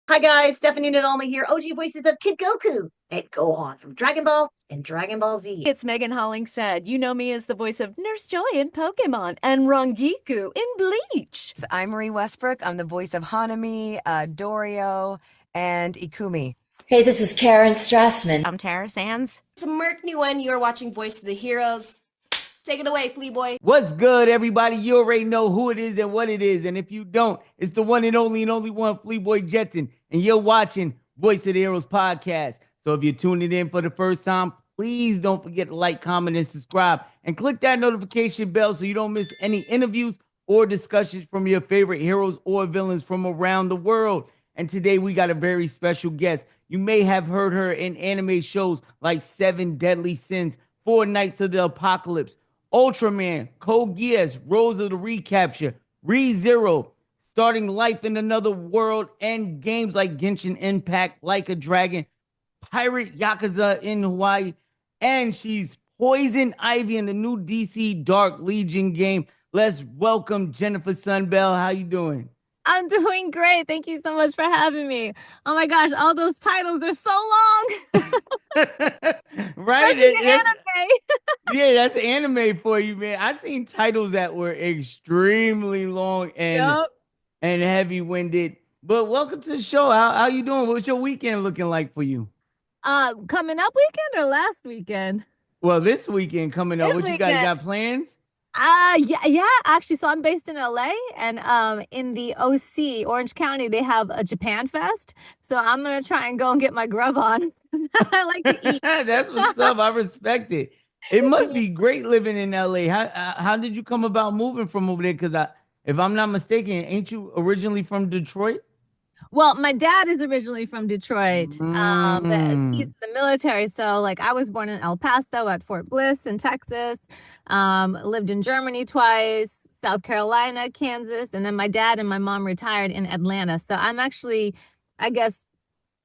Hi guys, Stephanie Nadolny here, OG voices of Kid Goku and Gohan from Dragon Ball and Dragon Ball Z. It's Megan Hollingshead. You know me as the voice of Nurse Joy in Pokemon and Rangiku in Bleach. I'm Marie Westbrook. I'm the voice of Hanami, Dorio, and Ikumi. Hey, this is Karen Strassman. I'm Tara Sands. It's a Merc new one. You're watching Voice of the Heroes. Take it away, Flea Boy. What's good, everybody? You already know who it is and what it is. And if you don't, it's the one and only one, Flea Boy Jetson. And you're watching Voice of the Heroes podcast. So if you're tuning in for the first time, please don't forget to like, comment, and subscribe. And click that notification bell so you don't miss any interviews or discussions from your favorite heroes or villains from around the world. And today we got a very special guest. You may have heard her in anime shows like Seven Deadly Sins, Four Knights of the Apocalypse, Ultraman, Code Geass, Rose of the Recapture, ReZero, starting life in another world, and games like Genshin Impact, Like a Dragon, Pirate Yakuza in Hawaii, and she's Poison Ivy in the new DC Dark Legion game. Let's welcome Jennifer Sunbell. How you doing? I'm doing great. Thank you so much for having me. Oh my gosh, all those titles are so long. Right? Anime. Yeah, that's anime for you, man. I've seen titles that were extremely long and heavy-winded. But welcome to the show. How you doing? What's your weekend looking like for you? Coming up weekend or last weekend? Well, this weekend coming up. This What you weekend. guys got plans? Yeah, actually, so I'm based in LA, and in the OC, Orange County, they have a Japan Fest. So I'm gonna try and go and get my grub on. I like to eat. That's what's up. I respect it. It must be great living in LA. How did you come about moving from over there? Because if I'm not mistaken, ain't you originally from Detroit? Well, my dad is originally from Detroit. He's in the military. So like I was born in El Paso at Fort Bliss in Texas. Lived in Germany twice, South Carolina, Kansas, and then my dad and my mom retired in Atlanta. So I'm actually, I guess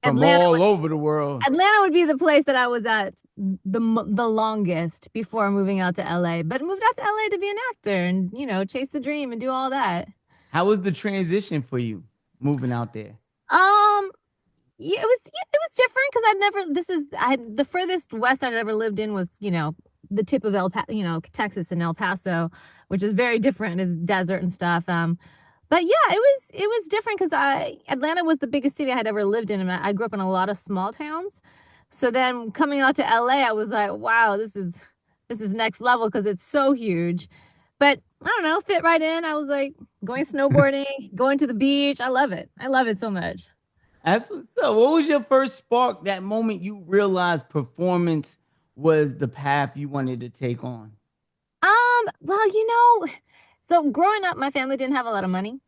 From Atlanta all would, over the world. Atlanta would be the place that I was at the longest before moving out to LA. But moved out to LA to be an actor and, chase the dream and do all that. How was the transition for you moving out there? Yeah, it was different because the furthest west I'd ever lived in was, the tip of Texas and El Paso, which is very different. It's desert and stuff. But yeah, it was different because Atlanta was the biggest city I had ever lived in, and I grew up in a lot of small towns. So then coming out to LA, I was like, wow, this is next level because it's so huge. But I don't know, fit right in. I was like going snowboarding, going to the beach. I love it. I love it so much. That's what's up. What was your first spark, that moment you realized performance was the path you wanted to take on? Well, so growing up, my family didn't have a lot of money.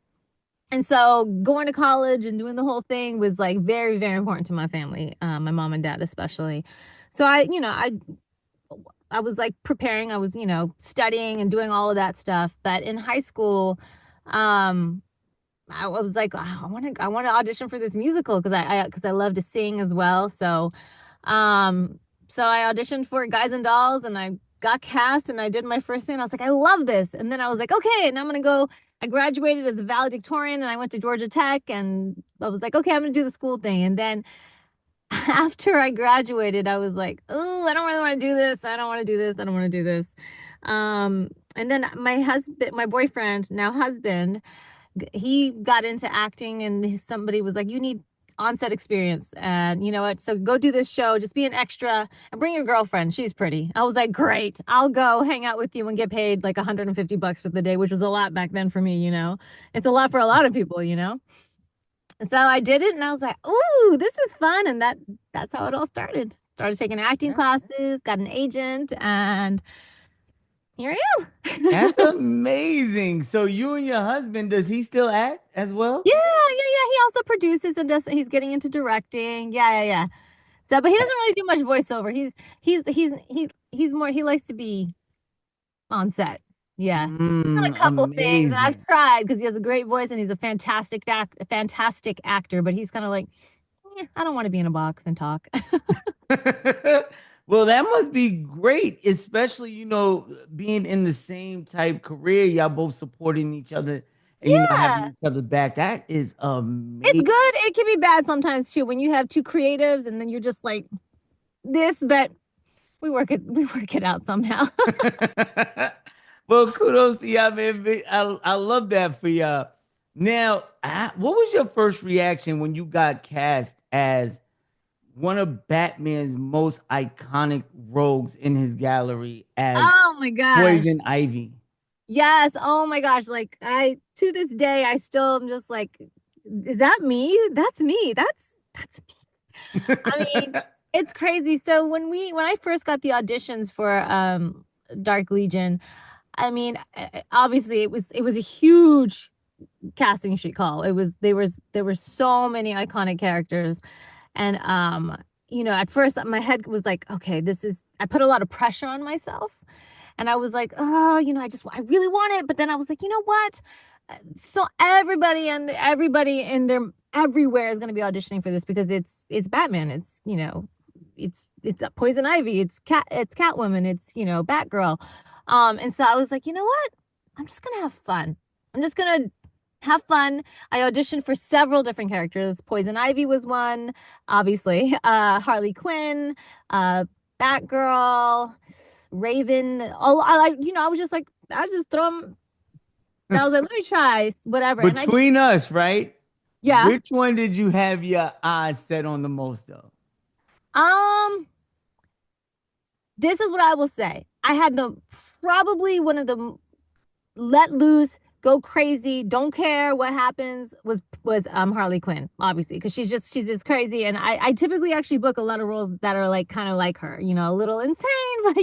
And so going to college and doing the whole thing was like very, very important to my family, my mom and dad especially. So I was like preparing, I was, studying and doing all of that stuff. But in high school, I was like, I want to audition for this musical because I love to sing as well. So I auditioned for Guys and Dolls and I got cast and I did my first thing. I was like, I love this. And then I was like, okay, and I'm gonna go. I graduated as a valedictorian and I went to Georgia Tech and I was like, okay, I'm gonna do the school thing. And then after I graduated, I was like, oh, I don't really want to do this. I don't want to do this. I don't want to do this. And then my boyfriend, now husband, he got into acting and somebody was like, you need on-set experience and you know what, so go do this show, just be an extra and bring your girlfriend, she's pretty. I was like, great, I'll go hang out with you and get paid like $150 for the day, which was a lot back then for me. It's a lot for a lot of people. So I did it and I was like, ooh, this is fun. And that's how it all started taking acting classes, got an agent, and here I am. That's amazing. So you and your husband, does he still act as well? Yeah. He also produces and he's getting into directing. Yeah. So, but he doesn't really do much voiceover. He's more, he likes to be on set. Yeah. Done a couple things. And I've tried because he has a great voice and he's a fantastic actor, but he's kind of like, I don't want to be in a box and talk. Well, that must be great, especially, being in the same type career, y'all both supporting each other and having Yeah. each other back. That is It's amazing. good. It can be bad sometimes too when you have two creatives and then you're just like this, but we work it out somehow. Well, kudos to y'all, man. I love that for y'all. Now, what was your first reaction when you got cast as one of Batman's most iconic rogues in his gallery as Oh my gosh. Poison Ivy? Yes. Oh my gosh. Like I to this day I still am just like, is that me? That's me. That's me. I mean, it's crazy. So when I first got the auditions for Dark Legion, I mean, obviously it was a huge casting sheet call. There were so many iconic characters. And at first my head was like, okay, I put a lot of pressure on myself. And I was like, oh, I really want it. But then I was like, you know what? So everybody in their everywhere is going to be auditioning for this because it's Batman. It's Poison Ivy. It's Catwoman. It's Batgirl. And so I was like, you know what? I'm just gonna have fun. I'm just gonna have fun. I auditioned for several different characters. Poison Ivy was one, obviously. Harley Quinn, Batgirl, Raven. Oh, I was just like, I was just throw 'em. I was like, let me try whatever. And I just, Between us, right? yeah. Which one did you have your eyes set on the most of? Um, this is what I will say. I had probably one of the let loose, go crazy, don't care what happens was Harley Quinn, obviously, because she's just crazy. And I typically actually book a lot of roles that are like kind of like her, a little insane, but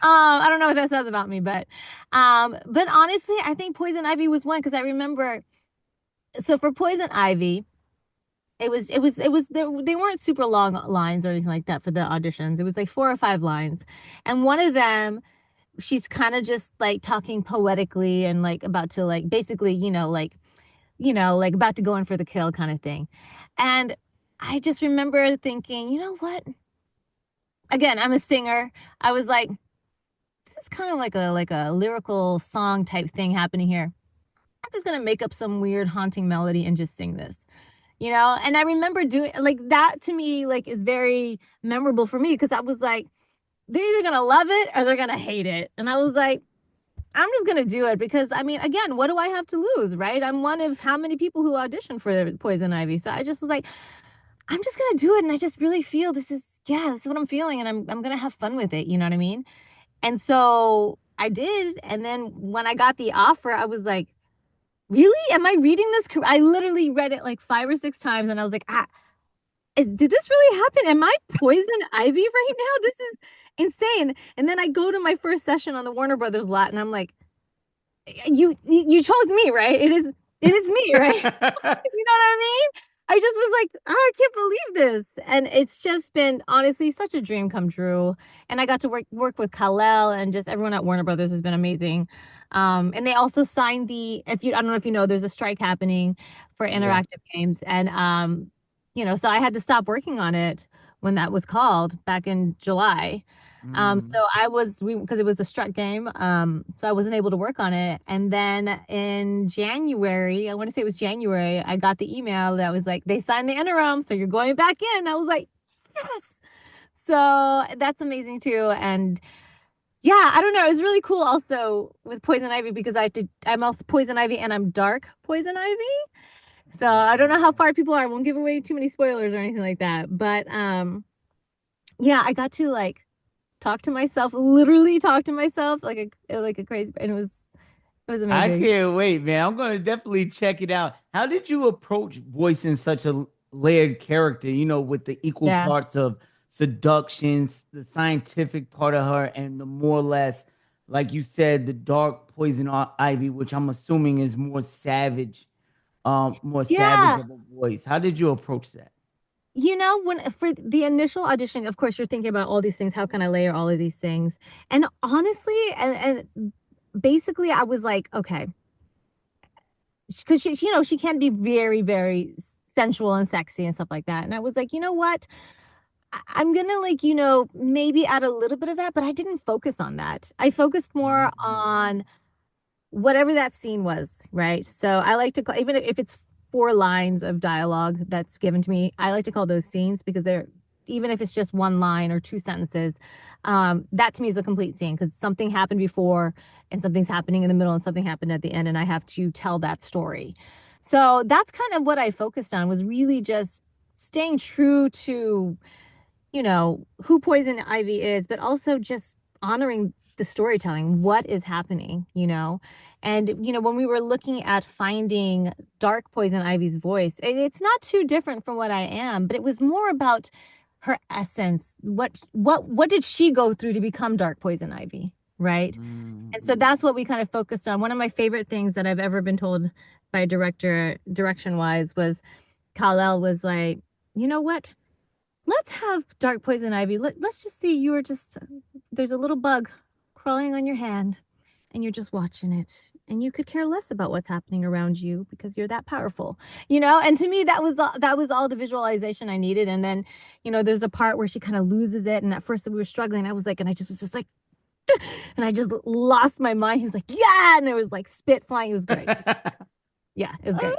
I don't know what that says about me, but honestly, I think Poison Ivy was one because I remember so for Poison Ivy, they weren't super long lines or anything like that for the auditions. It was like 4 or 5 lines. And one of them she's kind of just like talking poetically and like about to like basically, like about to go in for the kill kind of thing. And I just remember thinking, you know what? Again, I'm a singer. I was like, this is kind of like a lyrical song type thing happening here. I'm just gonna make up some weird haunting melody and just sing this. And I remember doing like that to me, like is very memorable for me because I was like, they're either gonna love it or they're gonna hate it. And I was like, I'm just gonna do it because I mean, again, what do I have to lose, right? I'm one of how many people who auditioned for Poison Ivy. So I just was like, I'm just gonna do it, and I just really feel this is what I'm feeling, and I'm gonna have fun with it. You know what I mean? And so I did, and then when I got the offer, I was like, really? Am I reading this? I literally read it like 5 or 6 times, and I was like, did this really happen? Am I Poison Ivy right now? This is insane. And then I go to my first session on the Warner Brothers lot, and I'm like, you chose me, right? It is me, right? You know what I mean? I just was like, oh, I can't believe this. And it's just been honestly such a dream come true. And I got to work with Kal-El and just everyone at Warner Brothers has been amazing. And they also signed I don't know if you know, there's a strike happening for Yeah. interactive games. And so I had to stop working on it when that was called back in July. Mm. So because it was a strike game, so I wasn't able to work on it. And then in January, I want to say it was January, I got the email that was like, they signed the interim, so you're going back in. I was like, yes. So that's amazing too. And yeah, I don't know. It was really cool also with Poison Ivy because I'm also Poison Ivy and I'm dark Poison Ivy. So I don't know how far people are. I won't give away too many spoilers or anything like that. But yeah, I got to like literally talk to myself like a crazy, and it was I amazing. can't wait, man. I'm gonna definitely check it out. How did you approach voicing such a layered character? With the equal Yeah. parts of seductions, the scientific part of her, and the more or less, like you said, the dark poison ivy, which I'm assuming is more savage Yeah. of a voice. How did you approach that? When for the initial audition, of course, you're thinking about all these things. How can I layer all of these things? And honestly, and basically, I was like, okay, because she can be very, very sensual and sexy and stuff like that. And I was like, you know what? I'm gonna like, maybe add a little bit of that, but I didn't focus on that. I focused more Mhm. on whatever that scene was, right? So I like to call, even if it's 4 lines of dialogue that's given to me, I like to call those scenes because they're, even if it's just 1 line or 2 sentences, that to me is a complete scene because something happened before and something's happening in the middle and something happened at the end, and I have to tell that story. So that's kind of what I focused on, was really just staying true to, who Poison Ivy is, but also just honoring the storytelling, what is happening. And, when we were looking at finding Dark Poison Ivy's voice, it's not too different from what I am, but it was more about her essence. What did she go through to become Dark Poison Ivy? Right. And so that's what we kind of focused on. One of my favorite things that I've ever been told by a director, direction wise, was Kal-El was like, you know what? Let's have Dark Poison Ivy. Let's just see, you are just, there's a little bug crawling on your hand and you're just watching it. And you could care less about what's happening around you because you're that powerful, And to me, that was all the visualization I needed. And then, there's a part where she kind of loses it. And at first we were struggling. I was like, and I just was just like, and I just lost my mind. He was like, yeah. And there was like spit flying. It was great. Yeah, it was great.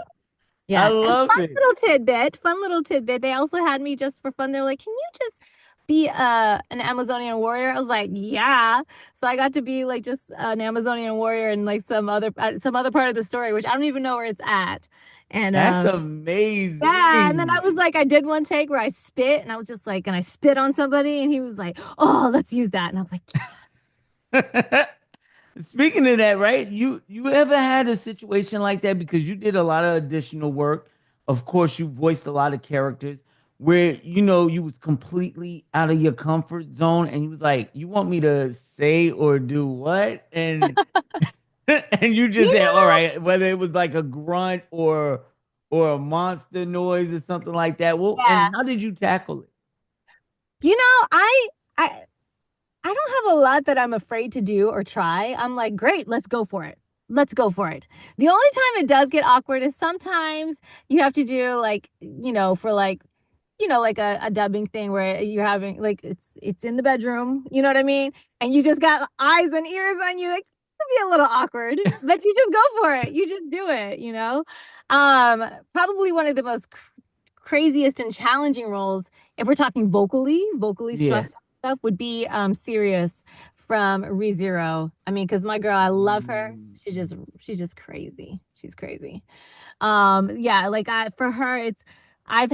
Yeah. I And love fun it. little tidbit. They also had me just for fun. They're like, can you just be an Amazonian warrior? I was like, yeah. So I got to be like just an Amazonian warrior in like some other part of the story, which I don't even know where it's at. And That's yeah, and then I amazing. was like, I did one take where I spit, and I was just like, and I spit on somebody, and he was like, oh, let's use that. And I was like, Speaking of that, right? You ever had a situation like that because you did a lot of additional work? Of course, you voiced a lot of characters where you was completely out of your comfort zone, and you was like, "You want me to say or do what?" And and you just you said, "All know, right," whether it was like a grunt or a monster noise or something like that. Well, yeah. and how did you tackle it? I I don't have a lot that I'm afraid to do or try. I'm like, great, let's go for it. Let's go for it. The only time it does get awkward is sometimes you have to do like, for like, like a dubbing thing where you're having like it's in the bedroom, you know what I mean? And you just got eyes and ears on you, like it can be a little awkward, but you just go for it. You just do it. Probably one of the most craziest and challenging roles, if we're talking vocally Yeah. stressful stuff, would be Sirius from ReZero. I mean, because my girl, I love her. She's just crazy. She's crazy. Yeah, like for her, it's I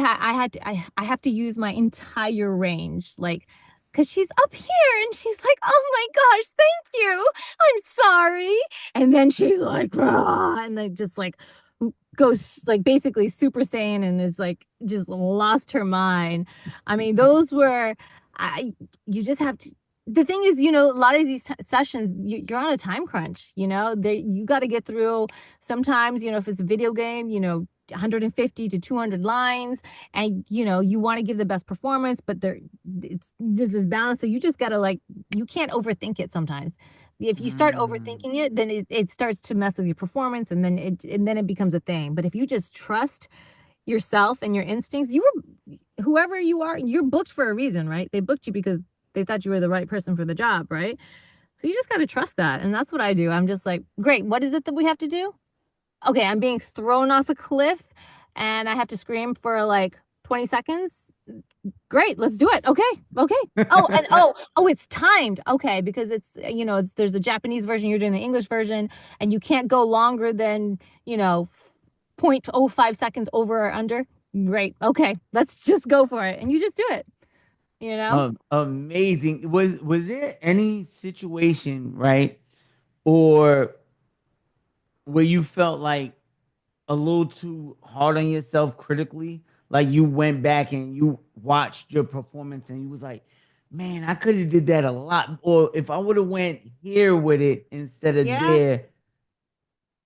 have to use my entire range, like because she's up here and she's like, oh my gosh, thank you, I'm sorry, and then she's like, "Rah," and then just like goes like basically super saiyan and is like just lost her mind. I mean, those were, I you just have to, the thing is, a lot of these sessions, you're on a time crunch, you got to get through sometimes, if it's a video game, 150 to 200 lines, and you want to give the best performance, but there's this balance, so you just got to like, you can't overthink it sometimes. If you start Mm. overthinking it, then it starts to mess with your performance, and then it becomes a thing. But if you just trust yourself and your instincts, whoever you are, you're booked for a reason, right? They booked you because they thought you were the right person for the job, right? So you just got to trust that. And that's what I do. I'm just like, great, what is it that we have to do? Okay, I'm being thrown off a cliff and I have to scream for like 20 seconds. Great, let's do it. Okay. Oh, and it's timed. Okay, because there's a Japanese version, you're doing the English version, and you can't go longer than, 0.05 seconds over or under. Great. Okay, let's just go for it. And you just do it, you know? Amazing. Was there any situation, right? Or where you felt like a little too hard on yourself critically? Like you went back and you watched your performance and you was like, man, I could have did that a lot. Or if I would have went here with it instead of Yeah. there.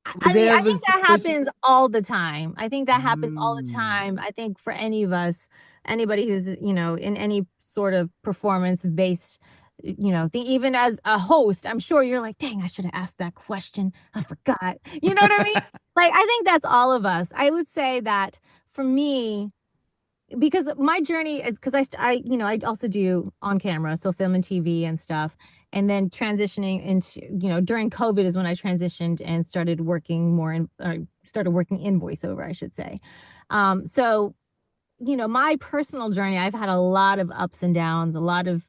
Was I mean, there I ever a think that situation? happens all the time. I think that happens all the Mm, time. I think for any of us, anybody who's, in any sort of performance based, thing, even as a host, I'm sure you're like, dang, I should have asked that question. I forgot. You know what I mean? Like, I think that's all of us. I would say that for me, because my journey is because I also do on camera, so film and TV and stuff. And then transitioning into, during COVID is when I transitioned and started working more started working in voiceover, I should say. So, my personal journey, I've had a lot of ups and downs, a lot of,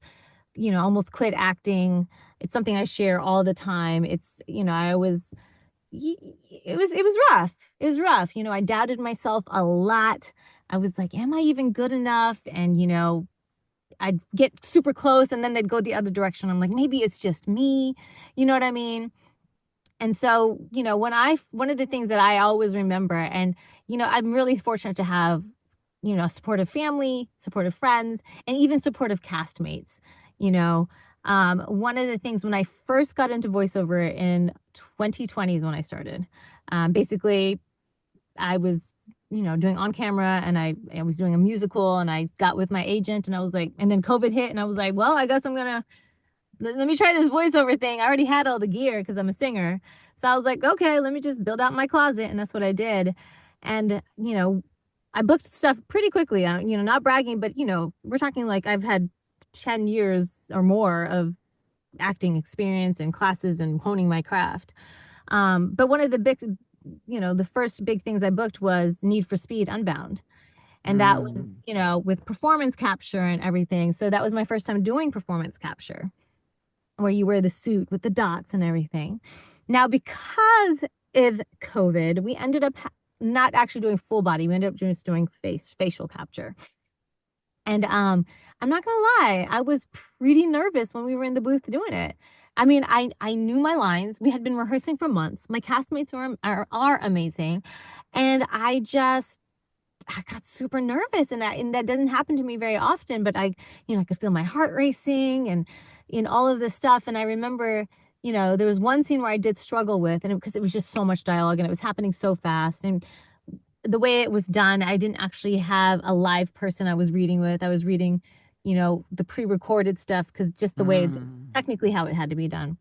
almost quit acting. It's something I share all the time. It's, I always it was rough. It was rough. I doubted myself a lot. I was like, am I even good enough? And I'd get super close and then they'd go the other direction. I'm like, maybe it's just me. You know what I mean? And so, one of the things that I always remember, and I'm really fortunate to have, supportive family, supportive friends, and even supportive castmates. you know One of the things when I first got into voiceover in 2020 is when I started. Basically, I was, doing on camera, and I was doing a musical, and I got with my agent, and I was like, and then COVID hit, and I was like, well, I guess I'm gonna let me try this voiceover thing. I already had all the gear because I'm a singer. So I was like, okay, let me just build out my closet. And that's what I did. And, I booked stuff pretty quickly. Not bragging, but, we're talking like I've had 10 years or more of acting experience and classes and honing my craft. But one of the big, the first big things I booked was Need for Speed Unbound. And that was, with performance capture and everything. So that was my first time doing performance capture, where you wear the suit with the dots and everything. Now, because of COVID, we ended up not actually doing full body. We ended up just doing facial capture. And I'm not gonna lie, I was pretty nervous when we were in the booth doing it. I mean, I knew my lines. We had been rehearsing for months. My castmates are amazing, and I got super nervous, and that doesn't happen to me very often, but I could feel my heart racing and in all of this stuff. And I remember, there was one scene where I did struggle with, and because it was just so much dialogue and it was happening so fast. And the way it was done, I didn't actually have a live person I was reading with. I was reading, the pre-recorded stuff because just the way, technically how it had to be done.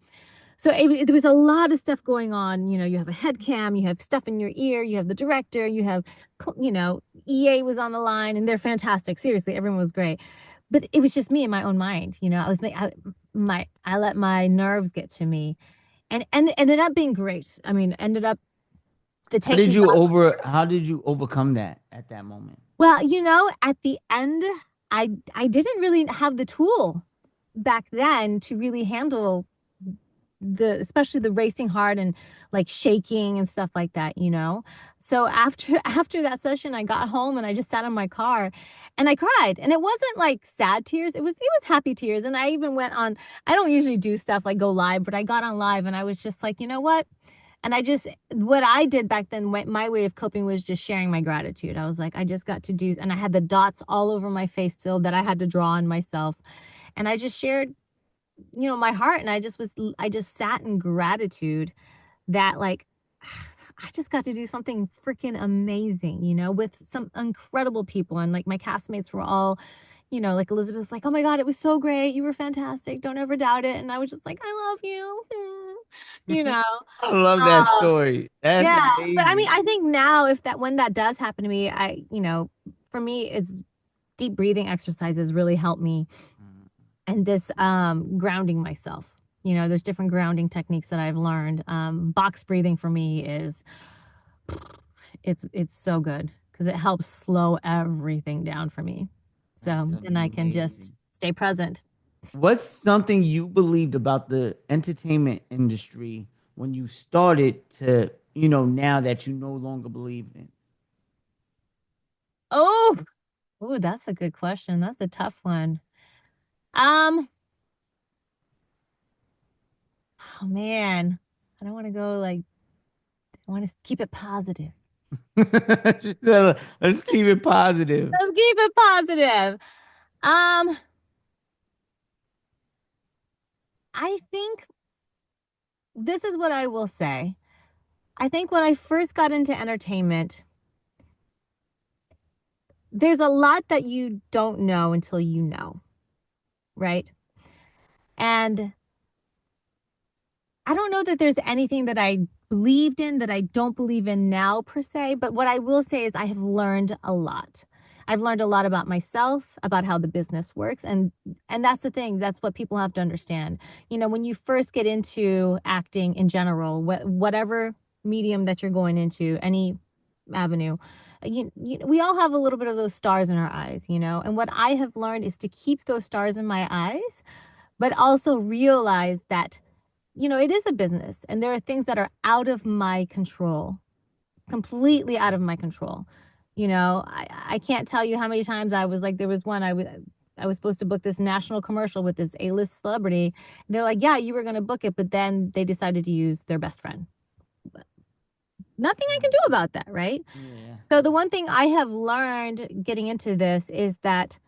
So there was a lot of stuff going on. You have a head cam, you have stuff in your ear, you have the director, you have, EA was on the line, and they're fantastic. Seriously, everyone was great. But it was just me in my own mind. I let my nerves get to me, and ended up being great. I mean, ended up the How take. did you overcome that at that moment? Well, at the end, I didn't really have the tool back then to really handle especially the racing hard and like shaking and stuff like that. So after that session, I got home and I just sat in my car and I cried. And it wasn't like sad tears, it was happy tears. And I even went on, I don't usually do stuff like go live, but I got on live and I was just like, you know what? And what I did back then, my way of coping was just sharing my gratitude. I was like, I just got to do, and I had the dots all over my face still that I had to draw on myself. And I just shared, my heart. And I just sat in gratitude that, like, I just got to do something freaking amazing, with some incredible people. And like my castmates were all, like Elizabeth's like, oh my God, it was so great. You were fantastic. Don't ever doubt it. And I was just like, I love you. you know, I love that um, story. That's yeah. amazing. But I mean, I think now when that does happen to me, for me, it's deep breathing exercises really help me. And this grounding myself. There's different grounding techniques that I've learned. Box breathing for me is it's so good because it helps slow everything down for me. So That's then I can just amazing. stay present. What's something you believed about the entertainment industry when you started to, now that you no longer believe in? Oh, that's a good question. That's a tough one. Um, oh man, I don't want to go like, I want to keep it positive. Let's keep it positive. Let's keep it positive. Um, I think this is what I will say. I think when I first got into entertainment, there's a lot that you don't know until you know, right? And I don't know that there's anything that I believed in that I don't believe in now per se, but what I will say is I have learned a lot. I've learned a lot about myself, about how the business works. And that's the thing. That's what people have to understand. You know, when you first get into acting in general, whatever medium that you're going into, any avenue, we all have a little bit of those stars in our eyes, you know. And what I have learned is to keep those stars in my eyes, but also realize that, you know, it is a business and there are things that are out of my control, completely out of my control. You know, I can't tell you how many times I was like, there was one, I was supposed to book this national commercial with this A-list celebrity. They're like, yeah, you were going to book it, but then they decided to use their best friend. Nothing I can do about that, right? Yeah. So the one thing I have learned getting into this is that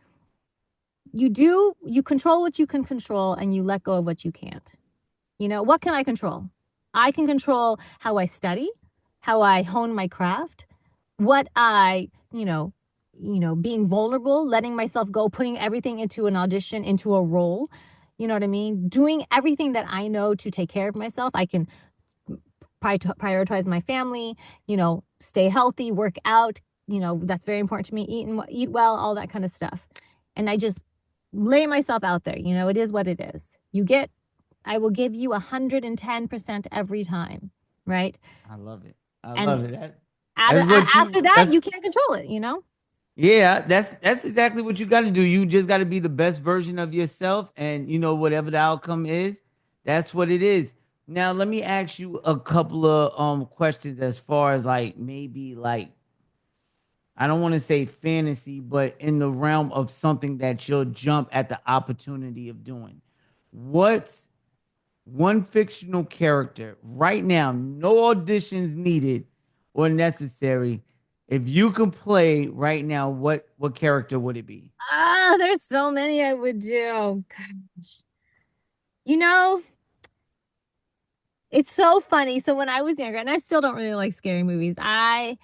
you control what you can control and you let go of what you can't. You know, what can I control? I can control how I study, how I hone my craft, what I, being vulnerable, letting myself go, putting everything into an audition, into a role. You know what I mean? Doing everything that I know to take care of myself. I can prioritize my family, stay healthy, work out, that's very important to me, eat well, all that kind of stuff. And I just lay myself out there. It is what it is. I will give you 110% every time, right? I love it. I And love it. That's what after that, that's you can't control it. yeah, that's exactly what you got to do. You just got to be the best version of yourself, and whatever the outcome is, that's what it is. Now, let me ask you a couple of questions as far as like maybe like I don't want to say fantasy, but in the realm of something that you'll jump at the opportunity of doing. What's one fictional character right now, no auditions needed or necessary? If you could play right now, what character would it be? There's so many I would do. Gosh. You know, it's so funny. So when I was younger, and I still don't really like scary movies, I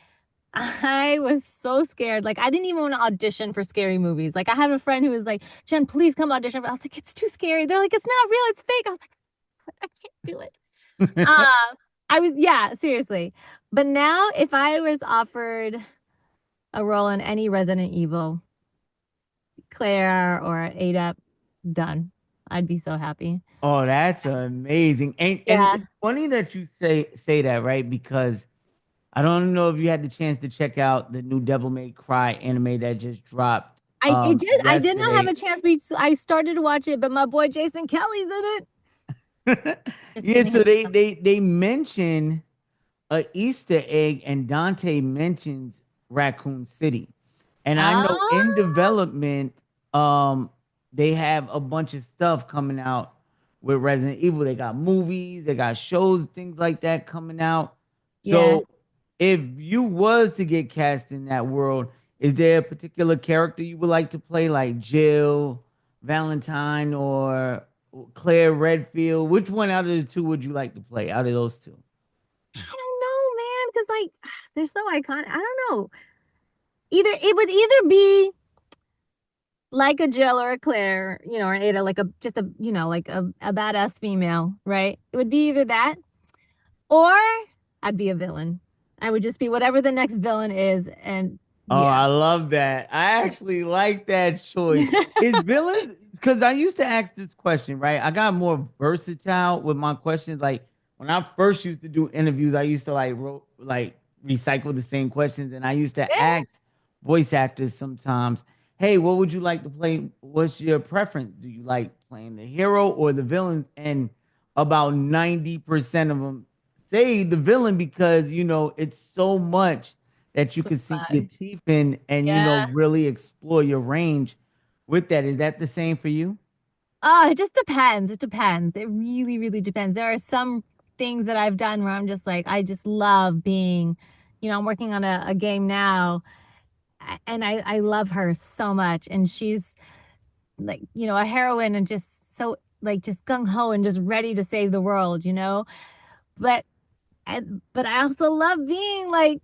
was so scared. Like, I didn't even want to audition for scary movies. Like, I had a friend who was like, Jen, please come audition. I was like, it's too scary. They're like, it's not real, it's fake. I was like, I can't do it. Yeah, seriously. But now, if I was offered a role in any Resident Evil, Claire or Ada, done. I'd be so happy. Oh, that's amazing. And Yeah. it's funny that you say that, right? Because I don't know if you had the chance to check out the new Devil May Cry anime that just dropped I did not have yesterday. a chance. I started to watch it, but my boy Jason Kelly's in it. Just Yeah, kidding. so they mention a Easter egg, and Dante mentions Raccoon City. And I know in Ah, development, they have a bunch of stuff coming out with Resident Evil. They got movies, they got shows, things like that coming out. yeah. So if you was to get cast in that world, is there a particular character you would like to play, like Jill, Valentine, or Claire Redfield? Which one out of the two would you like to play out of those two? I don't know, man, because like they're so iconic. I don't know. It would either be like a Jill or a Claire, or an Ada, like a badass female, right? It would be either that, or I'd be a villain. I would just be whatever the next villain is, and Oh, yeah. I love that. I actually like that choice. Is villains, because I used to ask this question, right? I got more versatile with my questions. Like when I first used to do interviews, I used to recycle the same questions, and I used to Yeah. ask voice actors sometimes, "Hey, what would you like to play? What's your preference? Do you like playing the hero or the villains?" And about 90% of them say the villain because it's so much that you can sink your Fun. teeth in and Yeah. really explore your range with that. Is that the same for you? Oh, it just depends. It depends. It really, really depends. There are some things that I've done where I'm just like, I just love being, I'm working on a game now, and I love her so much. And she's like, a heroine and just so like just gung ho and just ready to save the world. But but I also love being like,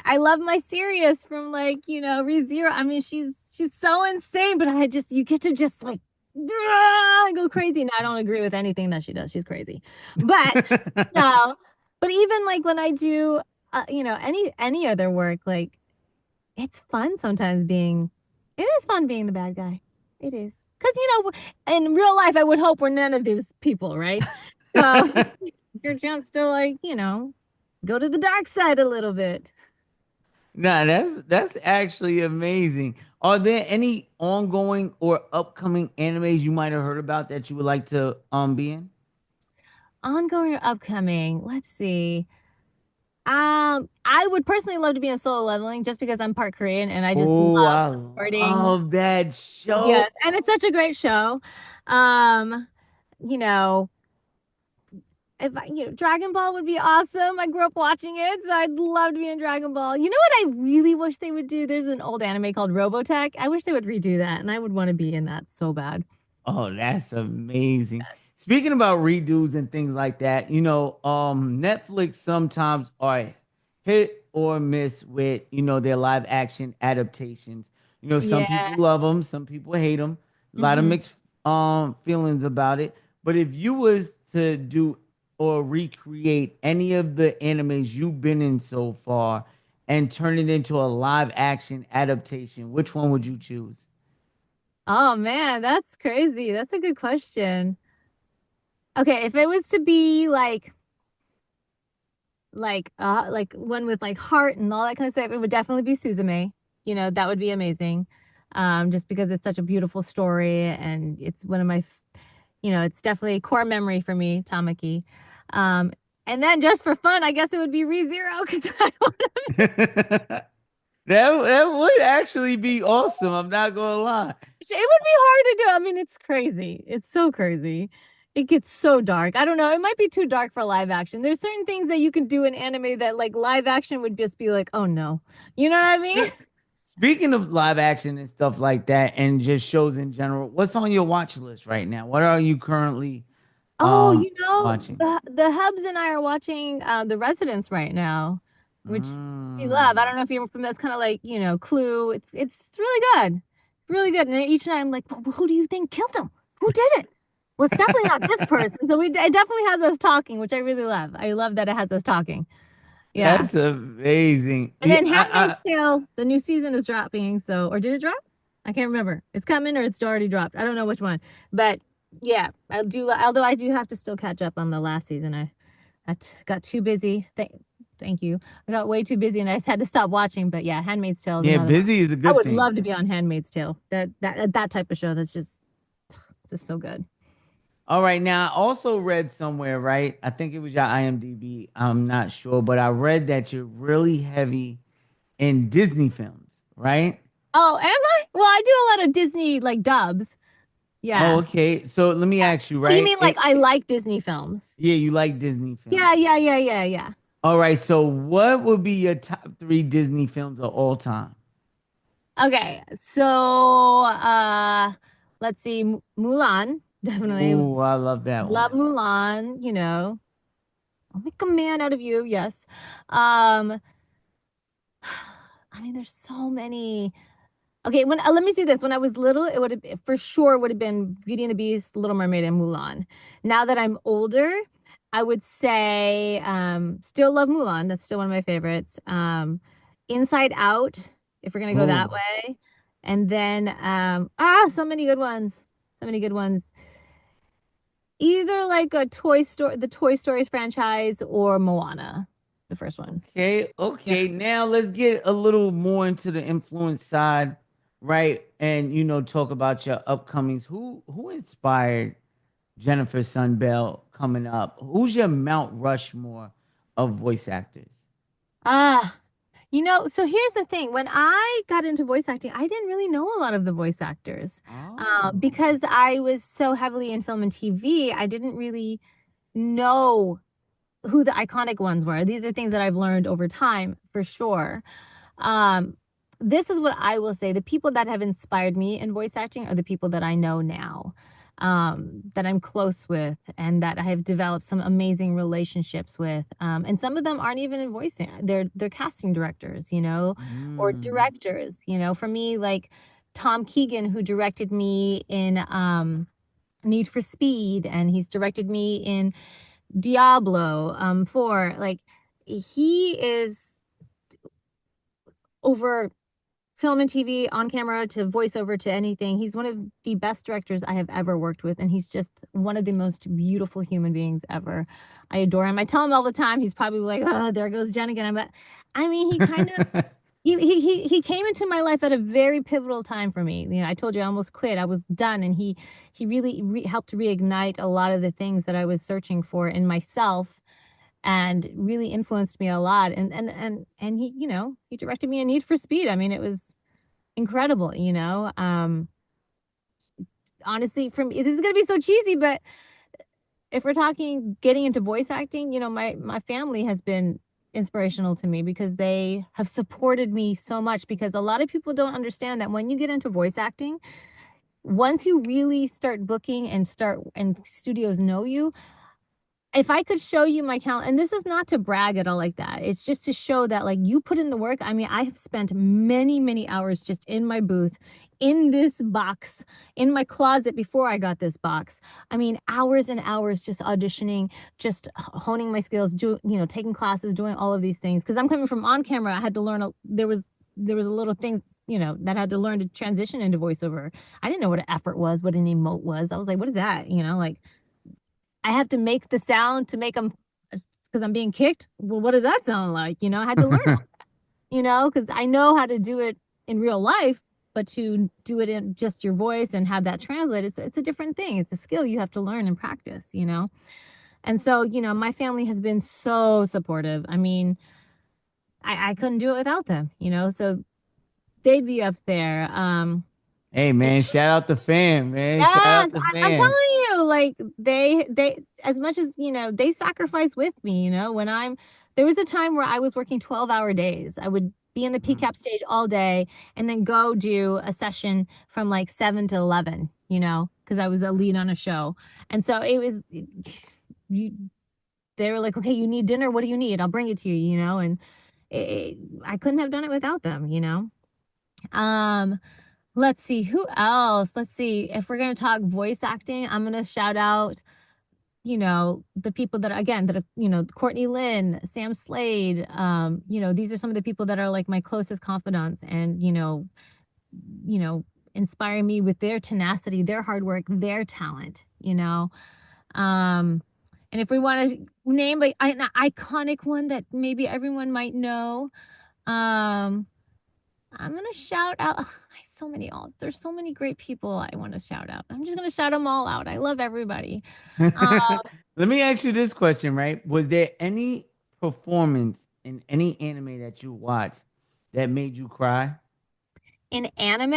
I love my Sirius from like, ReZero. I mean, she's so insane, but you get to just like go crazy. And I don't agree with anything that she does. She's crazy. But no, but even like when I do any other work, like it's fun sometimes it is fun being the bad guy. It is. Because, in real life, I would hope we're none of these people, right? So you're just to like, go to the dark side a little bit. Nah, that's actually amazing. Are there any ongoing or upcoming animes you might have heard about that you would like to be in? Ongoing or upcoming? Let's see. I would personally love to be in Solo Leveling just because I'm part Korean and I just Oh, love I supporting. love that show. Yes, and it's such a great show. Um, you know, if Dragon Ball would be awesome. I grew up watching it, so I'd love to be in Dragon Ball. You know what I really wish they would do? There's an old anime called Robotech. I wish they would redo that, and I would want to be in that so bad. Oh, that's amazing. Speaking about redos and things like that, Netflix sometimes are hit or miss with, their live action adaptations. Some Yeah. people love them, some people hate them. A lot of Hmm. mixed feelings about it. But if you was to do or recreate any of the animes you've been in so far and turn it into a live action adaptation, which one would you choose? Oh man, that's crazy. That's a good question. Okay, if it was to be like one with like heart and all that kind of stuff, it would definitely be Suzume. That would be amazing. Just because it's such a beautiful story and it's one of my it's definitely a core memory for me, Tamaki. Um, and then just for fun, I guess it would be ReZero because I don't. That would actually be awesome. I'm not gonna lie. It would be hard to do. I mean, it's crazy. It's so crazy. It gets so dark. I don't know. It might be too dark for live action. There's certain things that you can do in anime that like live action would just be like, oh no. You know what I mean? Speaking of live action and stuff like that, and just shows in general, what's on your watch list right now? What are you currently Oh, watching? the Hubs and I are watching The Residents right now, which we love. I Mm. don't know if you're from that's kind of like, Clue. It's really good. Really good. And each night I'm like, well, who do you think killed him? Who did it? Well, it's definitely not this person. So it definitely has us talking, which I really love. I love that it has us talking. Yeah. That's amazing. And Yeah, then Handmaid's Tale, the new season is dropping. So, or did it drop? I can't remember. It's coming or it's already dropped. I don't know which one. But yeah, I do. Although I do have to still catch up on the last season. I got too busy. Thank you. I got way too busy and I just had to stop watching. But yeah, Handmaid's Tale is yeah, another one. busy is a I good would thing. love to be on Handmaid's Tale. That type of show that's just so good. All right, now I also read somewhere, right? I think it was your IMDb. I'm not sure, but I read that you're really heavy in Disney films, right? Oh, am I? Well, I do a lot of Disney like dubs. Oh, Yeah. okay. So let me ask you, Oh, you right? mean like I like Disney films? Yeah, you like Disney films. Yeah. All right, so what would be your top three Disney films of all time? Okay, so let's see, Mulan definitely Oh, I love that love one. Mulan. I'll make a man out of you. Yes. Um, I mean, there's so many. Okay, when let me see this. When I was little, it would have for sure would have been Beauty and the Beast, Little Mermaid, and Mulan. Now that I'm older, I would say still love Mulan. That's still one of my favorites. Inside Out, if we're gonna go that Oh, way. And then so many good ones. So many good ones. Either like a Toy Story, the Toy Stories franchise, or Moana, the first one. okay, Yeah. okay. Now let's get a little more into the influence side, right? And talk about your upcomings. Who inspired Jennifer Sunbell coming up? Who's your Mount Rushmore of voice actors? Ah, so here's the thing. When I got into voice acting, I didn't really know a lot of the voice actors. Oh. Because I was so heavily in film and TV, I didn't really know who the iconic ones were. These are things that I've learned over time for sure. Um, this is what I will say. The people that have inspired me in voice acting are the people that I know now, that I'm close with, and that I have developed some amazing relationships with. And some of them aren't even in voicing; they're casting directors, or Mm. directors. For me, like Tom Keegan, who directed me in Need for Speed, and he's directed me in Diablo 4. Like he is over film and TV, on camera to voiceover to anything. He's one of the best directors I have ever worked with, and he's just one of the most beautiful human beings ever. I adore him. I tell him all the time. He's probably like, "Oh, there goes Jen again." But I mean, he kind of he came into my life at a very pivotal time for me. You know, I told you I almost quit. I was done, and he really helped reignite a lot of the things that I was searching for in myself, and really influenced me a lot. And he, you know, he directed me in Need for Speed. I mean, it was incredible, you know. Honestly, from this is gonna be so cheesy, but if we're talking getting into voice acting, you know, my family has been inspirational to me because they have supported me so much, because a lot of people don't understand that when you get into voice acting, once you really start booking and studios know you, if I could show you my calendar, and this is not to brag at all like that, it's just to show that like you put in the work. I mean, I have spent many hours just in my booth, in this box, in my closet before I got this box. I mean, hours and hours just auditioning, just honing my skills, taking classes, doing all of these things. Because I'm coming from on camera, I had to learn. There was a little things, that I had to learn to transition into voiceover. I didn't know what an effort was, what an emote was. I was like, what is that? Like, I have to make the sound to make them, because I'm being kicked. Well, what does that sound like? I had to learn all that, because I know how to do it in real life, but to do it in just your voice and have that translate, it's a different thing. It's a skill you have to learn and practice. And so, my family has been so supportive. I mean, I couldn't do it without them, so they'd be up there. Hey man, shout out the fam, man. Shout Yes, out the I'm fam. telling you, like they as much as they sacrifice with me. There was a time where I was working 12-hour days. I would be in the PCAP stage all day and then go do a session from like 7 to 11. Because I was a lead on a show, and so it was you. They were like, okay, you need dinner. What do you need? I'll bring it to you. And I couldn't have done it without them. Let's see who else. Let's see if we're gonna talk voice acting. I'm gonna shout out, the people that again that are, Courtney Lynn, Sam Slade. These are some of the people that are like my closest confidants, and inspire me with their tenacity, their hard work, their talent. And if we want to name an iconic one that maybe everyone might know, I'm gonna shout out there's so many great people I want to shout out. I'm just gonna shout them all out. I love everybody. Let me ask you this question, right? Was there any performance in any anime that you watched that made you cry? In anime,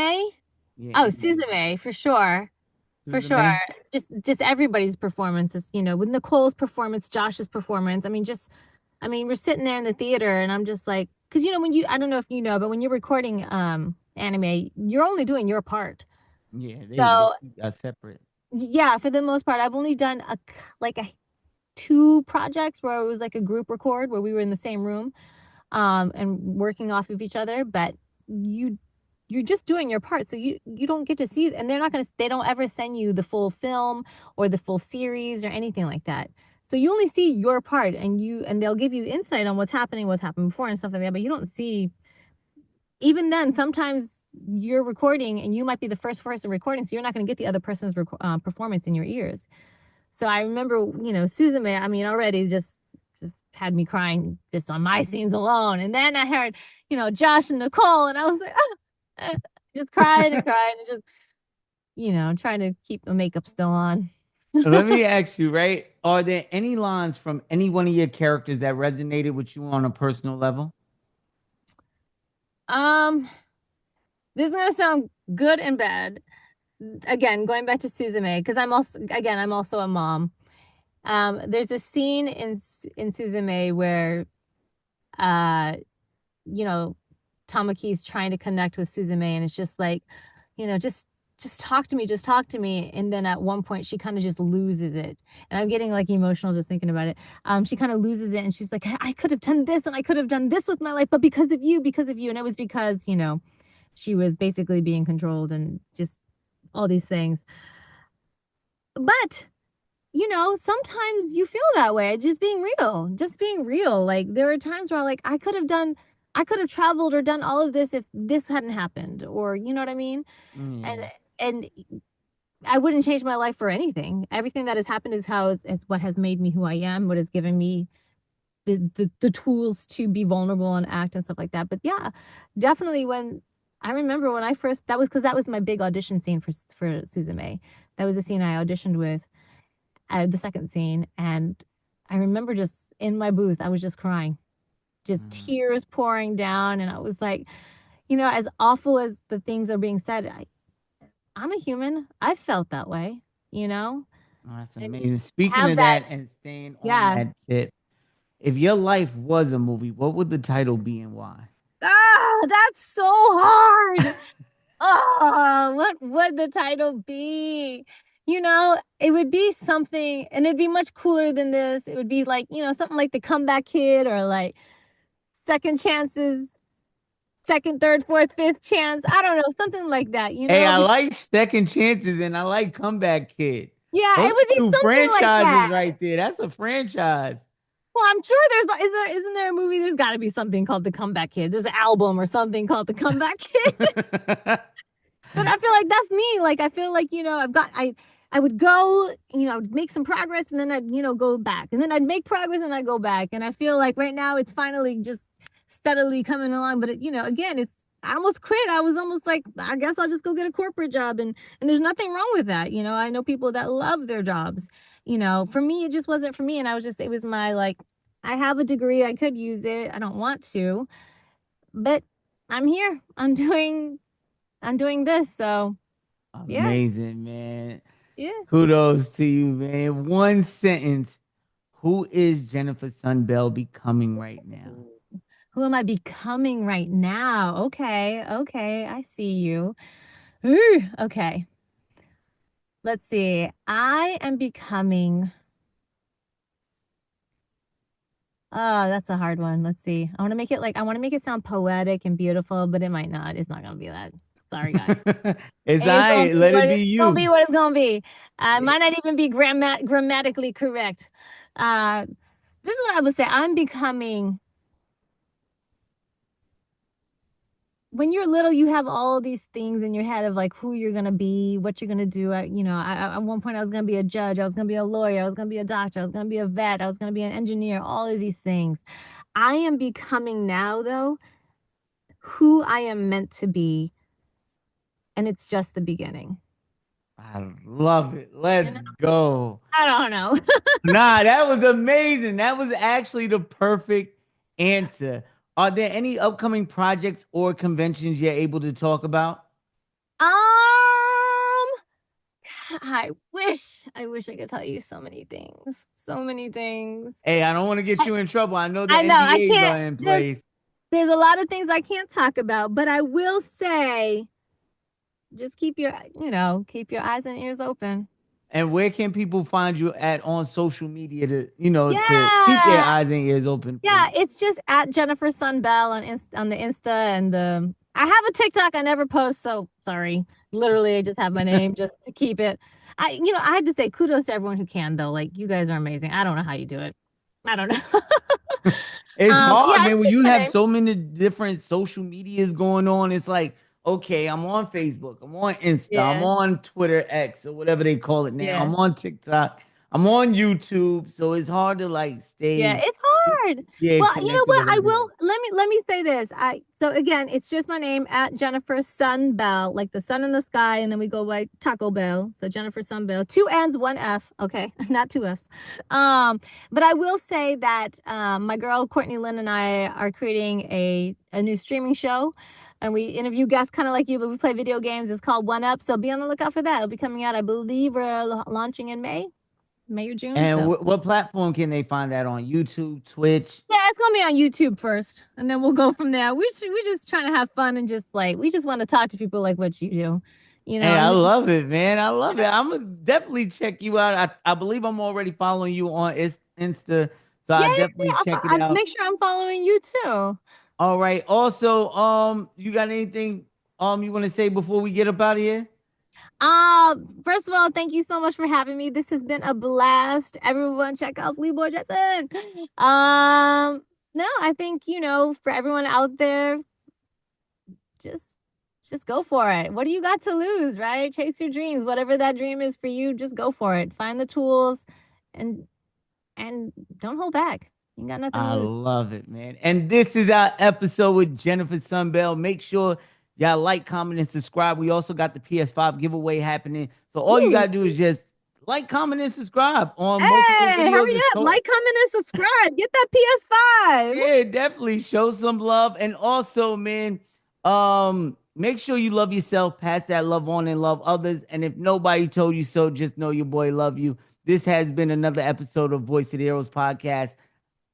Yeah, oh, anime. Suzume for sure. For sure. Suzume? Just everybody's performances, with Nicole's performance, Josh's performance. I mean, we're sitting there in the theater and I'm just like, because I don't know if you know, but when you're recording anime, you're only doing your part. Yeah, they So are separate. yeah, for the most part, I've only done a 2 projects where it was like a group record where we were in the same room and working off of each other, but you're just doing your part, so you don't get to see it, and they don't ever send you the full film or the full series or anything like that. So you only see your part, and they'll give you insight on what's happened before and stuff like that, but you don't see. Even then, sometimes you're recording and you might be the first person recording, so you're not going to get the other person's performance in your ears. So I remember, Suzume, I mean, already just had me crying just on my scenes alone. And then I heard, Josh and Nicole, and I was like, just crying and crying and just, trying to keep the makeup still on. Let me ask you, right? Are there any lines from any one of your characters that resonated with you on a personal level? This is gonna sound good and bad. Again, going back to Suzume, because I'm also a mom. There's a scene in Suzume where Tamaki's trying to connect with Suzume, and it's just like, just talk to me, just talk to me. And then at one point she kind of just loses it. And I'm getting like emotional just thinking about it. She kind of loses it and she's like, I could have done this and I could have done this with my life, but because of you. And it was because, she was basically being controlled and just all these things. But sometimes you feel that way, just being real. Like there are times where like I could have done I could have traveled or done all of this if this hadn't happened, or you know what I mean? And Yeah. and I wouldn't change my life for anything. Everything that has happened is how it's what has made me who I am, what has given me the tools to be vulnerable and act and stuff like that. But yeah, definitely when I remember when I first, that was because that was my big audition scene for Susan May. That was the scene I auditioned with, the second scene, and I remember just in my booth, I was just crying, just Mm. tears pouring down, and I was like, as awful as the things are being said, I'm a human. I felt that way, you know, Oh, that's and amazing. Speaking have of that. that and staying on Yeah. that tip, if your life was a movie, what would the title be and why? That's so hard. Oh, what would the title be? It would be something, and it'd be much cooler than this. It would be like, something like The Comeback Kid, or like Second Chances, Second, Third, Fourth, Fifth Chance. I don't know, something like that, Hey, I because, like Second Chances and I like Comeback Kid. yeah, it Those would be two something like franchises that. right there. That's a franchise. Well, I'm sure isn't there a movie? There's got to be something called The Comeback Kid. There's an album or something called The Comeback Kid. But I feel like that's me. Like, I feel like, I would go, I would make some progress, and then I'd, go back, and then I'd make progress and I'd go back. And I feel like right now it's finally just steadily coming along. But again, I almost quit. I was almost like, I guess I'll just go get a corporate job. And there's nothing wrong with that. I know people that love their jobs. For me, it just wasn't for me. And it was my, like, I have a degree. I could use it. I don't want to, but I'm here. I'm doing this. So yeah, Amazing, man. yeah. Kudos to you, man. One sentence. Who is Jennifer Sunbell becoming right now? Who am I becoming right now? Okay, okay, I see you. Ooh, okay. Let's see. I am becoming. Oh, that's a hard one. Let's see. I want to make it sound poetic and beautiful, but it might not. It's not gonna be that. Sorry, guys. It's all It's gonna right. be Let what it be it's gonna be. you. What it's gonna be. Yeah. Might not even be grammatically correct. Uh, this is what I would say. I'm becoming. When you're little, you have all these things in your head of like who you're gonna be, what you're gonna do. At one point I was gonna be a judge, I was gonna be a lawyer, I was gonna be a doctor, I was gonna be a vet, I was gonna be an engineer, all of these things. I am becoming now, though, who I am meant to be, and it's just the beginning. I love it. You Let's know? go. I don't know. Nah, that was amazing. That was actually the perfect answer. Are there any upcoming projects or conventions you're able to talk about? I wish I could tell you so many things. So many things. Hey, I don't want to get you in trouble. I know the I know I NDAs can't. are in There's place. there's a lot of things I can't talk about, but I will say, just keep your eyes and ears open. And where can people find you at on social media to keep their Yeah. eyes and ears open for Yeah, you? it's just at Jennifer Sunbell on the Insta, and I have a TikTok I never post, so sorry. Literally, I just have my name just to keep it. I had to say kudos to everyone who can, though. Like, you guys are amazing. I don't know how you do it. I don't know. It's hard, Yeah, man. just When keep you my have name. so many different social medias going on, it's like, okay, I'm on Facebook, I'm on Insta, I'm Yeah, on Twitter X or whatever they call it now. yeah. I'm on TikTok, I'm on YouTube. So it's hard to like Yeah, stay, it's hard. yeah, Well, you know connected what? with I everyone. will let me say this. So again, it's just my name at Jennifer Sunbell, like the sun in the sky, and then we go by Taco Bell. So Jennifer Sunbell, two N's, one F. Okay, not two F's. But I will say that my girl Courtney Lynn and I are creating a new streaming show, and we interview guests kind of like you, but we play video games. It's called One Up. So be on the lookout for that. It'll be coming out, I believe, we're launching in May or June. And So. what platform can they find that on? YouTube, Twitch? Yeah, it's gonna be on YouTube first, and then we'll go from there. We just trying to have fun, and just like we just want to talk to people like what you do, Hey, I and love it, man. I love it. I'm gonna definitely check you out. I believe I'm already following you on Insta, so yeah, I yeah, definitely yeah. check it out. Make sure I'm following you too. All right. Also, you got anything you want to say before we get up out of here? First of all, thank you so much for having me. This has been a blast. Everyone, check out Fleetboy Jetson. No, I think, for everyone out there, just go for it. What do you got to lose, right? Chase your dreams. Whatever that dream is for you, just go for it. Find the tools and don't hold back. You got nothing I to lose. love it, man. And this is our episode with Jennifer Sunbell. Make sure y'all like, comment, and subscribe. We also got the PS5 giveaway happening. So all you Ooh. gotta do is just like, comment, and subscribe on multiple Hey, videos. hurry up. Like, comment, and subscribe. Get that PS5. Yeah, definitely show some love. And also, man, make sure you love yourself, pass that love on and love others. And if nobody told you so, just know your boy love you. This has been another episode of Voice of the Heroes podcast.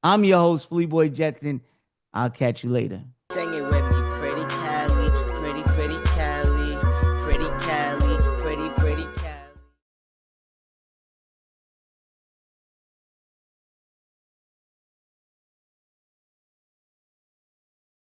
I'm your host, Fleeboy Jetson. I'll catch you later.